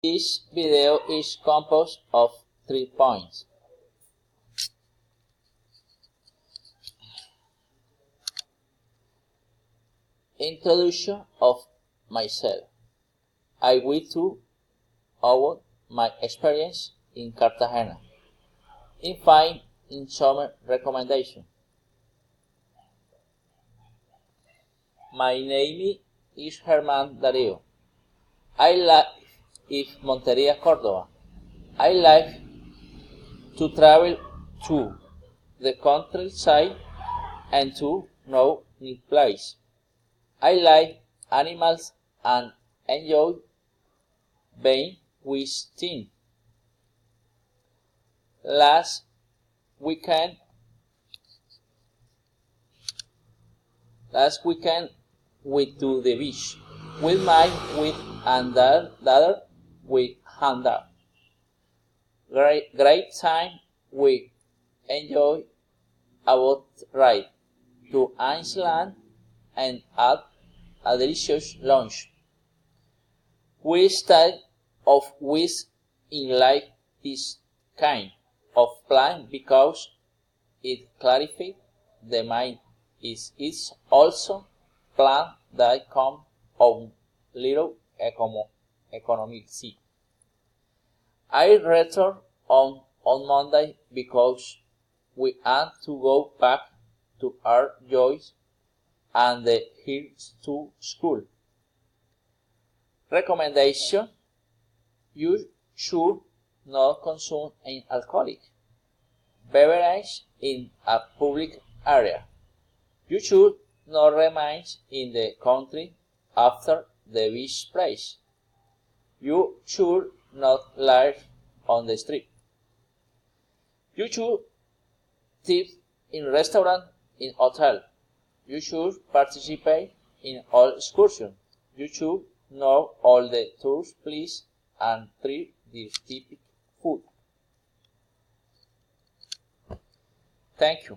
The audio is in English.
This video is composed of 3 points. Introduction of myself. I will talk about my experience in Cartagena. In summer recommendation. My name is Grman. I live in Monteria, Córdoba. I like to travel to the countryside and to know new places. I like animals and enjoy being with team. Last weekend went to the beach with and daughter with Honda. Great time. We enjoy a boat ride to Iceland and had a delicious lunch. We stayed of weeks in like this kind of plan because it clarifies the mind. It's also plan that come on little economic see. I return on Monday because we want to go back to our joys and the hills to school. Recommendation: you should not consume an alcoholic beverage in a public area. You should not remain in the country after the beach place. You should not live on the street. You should tip in restaurant, in hotel. You should participate in all excursions. You should know all the tourist places and try the typical food. Thank you.